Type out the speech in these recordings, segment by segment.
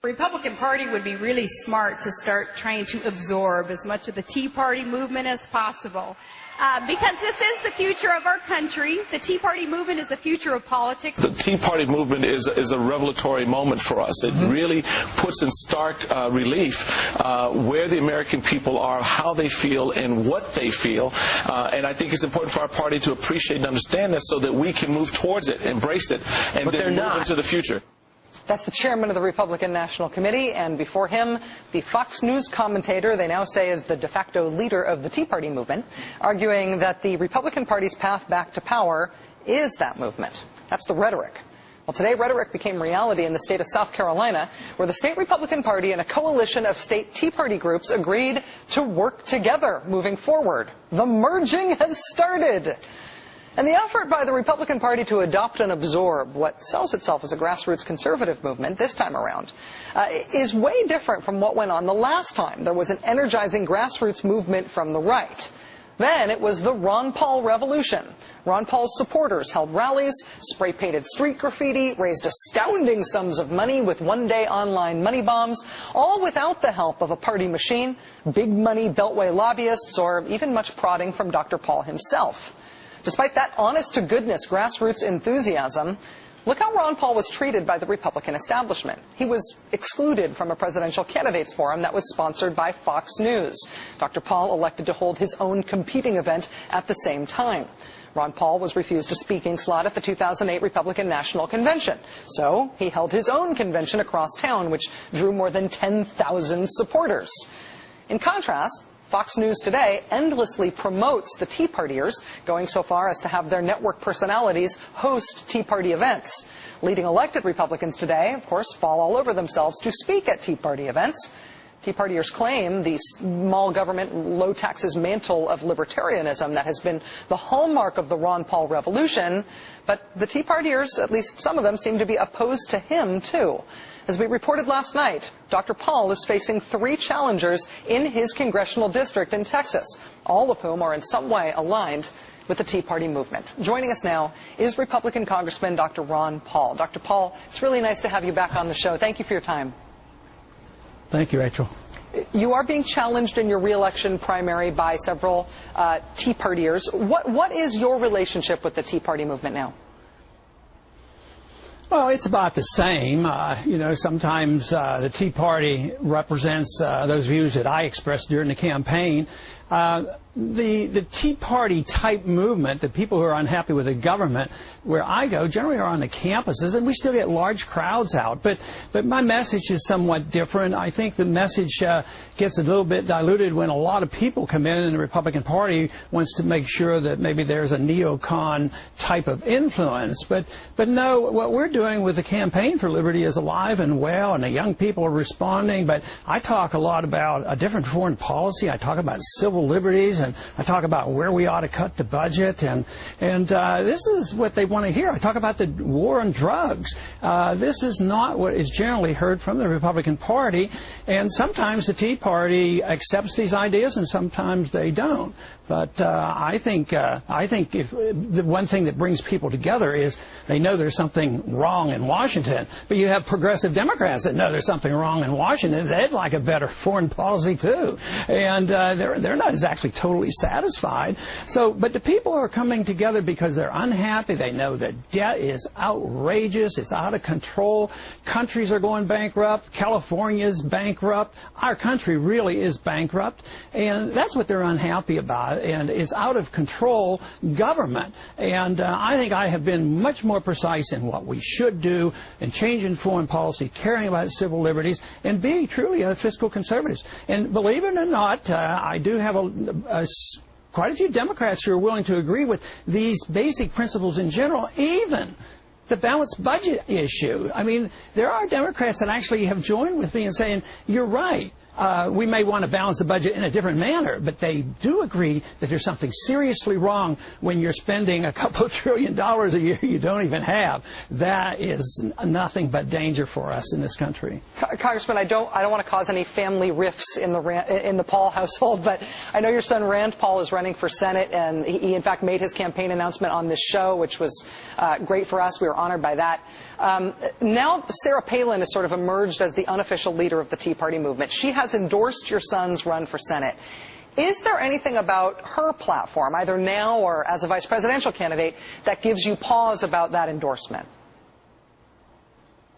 The Republican Party would be really smart to start trying to absorb as much of the Tea Party movement as possible. Because this is the future of our country. The Tea Party movement is the future of politics. The Tea Party movement is a revelatory moment for us. It really puts in stark relief where the American people are, how they feel, and what they feel. And I think it's important for our party to appreciate and understand this so that we can move towards it, embrace it, and then move into the future. That's the chairman of the Republican National Committee, and before him, the Fox News commentator they now say is the de facto leader of the Tea Party movement, arguing that the Republican Party's path back to power is that movement. That's the rhetoric. Well, today, rhetoric became reality in the state of South Carolina, where the state Republican Party and a coalition of state Tea Party groups agreed to work together moving forward. The merging has started. And the effort by the Republican Party to adopt and absorb what sells itself as a grassroots conservative movement this time around is way different from what went on the last time there was an energizing grassroots movement from the right. Then it was the Ron Paul revolution. Ron Paul's supporters held rallies, spray-painted street graffiti, raised astounding sums of money with one-day online money bombs, all without the help of a party machine, big money beltway lobbyists, or even much prodding from Dr. Paul himself. Despite that honest-to-goodness grassroots enthusiasm, look how Ron Paul was treated by the Republican establishment. He was excluded from a presidential candidates forum that was sponsored by Fox News. Dr. Paul elected to hold his own competing event at the same time. Ron Paul was refused a speaking slot at the 2008 Republican National Convention. So he held his own convention across town, which drew more than 10,000 supporters. In contrast, Fox News today endlessly promotes the Tea Partiers, going so far as to have their network personalities host Tea Party events. Leading elected Republicans today, of course, fall all over themselves to speak at Tea Party events. Tea Partiers claim the small government, low taxes mantle of libertarianism that has been the hallmark of the Ron Paul revolution, but the Tea Partiers, at least some of them, seem to be opposed to him, too. As we reported last night, Dr. Paul is facing 3 challengers in his congressional district in Texas, all of whom are in some way aligned with the Tea Party movement. Joining us now is Republican Congressman Dr. Ron Paul. Dr. Paul, it's really nice to have you back on the show. Thank you for your time. Thank you, Rachel. You are being challenged in your re-election primary by several Tea Partiers. What is your relationship with the Tea Party movement now? Well, it's about the same. Sometimes the Tea Party represents those views that I expressed during the campaign. The Tea Party type movement, the people who are unhappy with the government, where I go, generally are on the campuses, and we still get large crowds out. But my message is somewhat different. I think the message gets a little bit diluted when a lot of people come in, and the Republican Party wants to make sure that maybe there's a neocon type of influence. But no, what we're doing with the Campaign for Liberty is alive and well, and the young people are responding. But I talk a lot about a different foreign policy. I talk about civil liberties, and I talk about where we ought to cut the budget, and this is what they want to hear. I talk about the war on drugs. This is not what is generally heard from the Republican Party, and sometimes the Tea Party accepts these ideas, and sometimes they don't. But I think if the one thing that brings people together is they know there's something wrong in Washington. But you have progressive Democrats that know there's something wrong in Washington. They'd like a better foreign policy too, and they're not exactly totally satisfied. But the people are coming together because they're unhappy. They know that debt is outrageous. It's out of control. Countries are going bankrupt. California's bankrupt. Our country really is bankrupt, and that's what they're unhappy about. And it's out of control government. And I think I have been much more precise in what we should do in changing foreign policy, caring about civil liberties, and being truly fiscal conservatives. And believe it or not, I do have quite a few Democrats who are willing to agree with these basic principles in general, even the balanced budget issue. I mean, there are Democrats that actually have joined with me in saying, you're right. We may want to balance the budget in a different manner, but they do agree that there's something seriously wrong when you're spending a couple of $1 trillion a year you don't even have. That is nothing but danger for us in this country. Congressman, I don't want to cause any family rifts in the Paul household, but I know your son Rand Paul is running for Senate, and he in fact made his campaign announcement on this show, which was great for us. We were honored by that. Now Sarah Palin has sort of emerged as the unofficial leader of the Tea Party movement. She has endorsed your son's run for Senate. Is there anything about her platform, either now or as a vice presidential candidate, that gives you pause about that endorsement?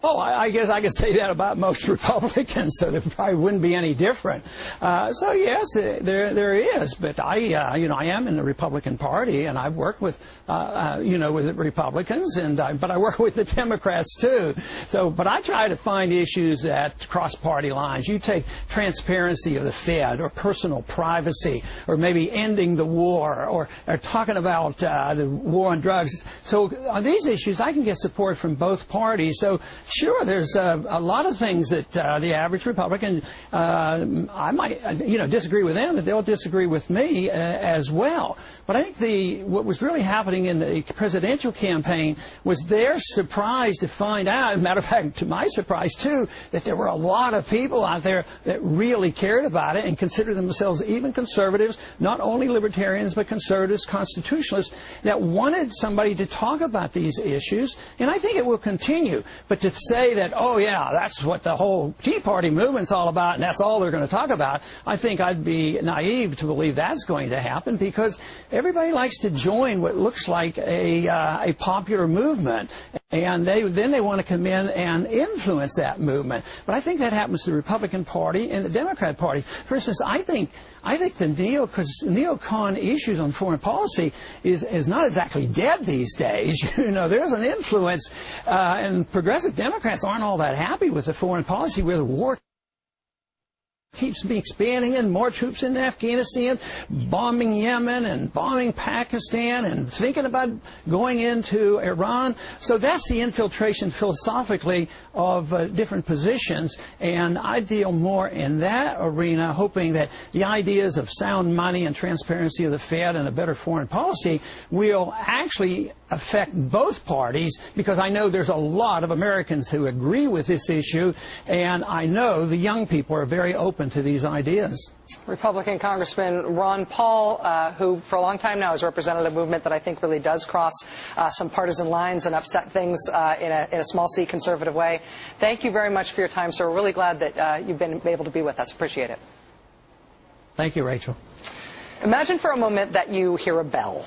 Oh, I guess I could say that about most Republicans, so there probably wouldn't be any different. So yes, there is, but I am in the Republican Party, and I've worked with, with the Republicans, but I work with the Democrats too. So, but I try to find issues that cross party lines. You take transparency of the Fed, or personal privacy, or maybe ending the war, or talking about the war on drugs. So on these issues, I can get support from both parties. So. Sure, there's a lot of things that the average Republican, I might, disagree with them, but they'll disagree with me as well. But I think what was really happening in the presidential campaign was their surprise to find out, as a matter of fact, to my surprise too, that there were a lot of people out there that really cared about it and considered themselves even conservatives, not only libertarians, but conservatives, constitutionalists, that wanted somebody to talk about these issues. And I think it will continue. But to say that, oh yeah, that's what the whole Tea Party movement's all about, and that's all they're going to talk about, I think I'd be naive to believe that's going to happen, because everybody likes to join what looks like a popular movement, and then they want to come in and influence that movement. But I think that happens to the Republican Party and the Democrat Party. For instance, I think the neocon issues on foreign policy is not exactly dead these days. There's an influence, and progressive Democrats aren't all that happy with the foreign policy where the war keeps expanding, and more troops in Afghanistan, bombing Yemen and bombing Pakistan, and thinking about going into Iran. So that's the infiltration philosophically of different positions, and I deal more in that arena, hoping that the ideas of sound money and transparency of the Fed and a better foreign policy will actually affect both parties, because I know there's a lot of Americans who agree with this issue, and I know the young people are very open to these ideas. Republican Congressman Ron Paul, who for a long time now has represented a movement that I think really does cross some partisan lines and upset things in a small c conservative way. Thank you very much for your time, sir. We're really glad that you've been able to be with us. Appreciate it. Thank you, Rachel. Imagine for a moment that you hear a bell.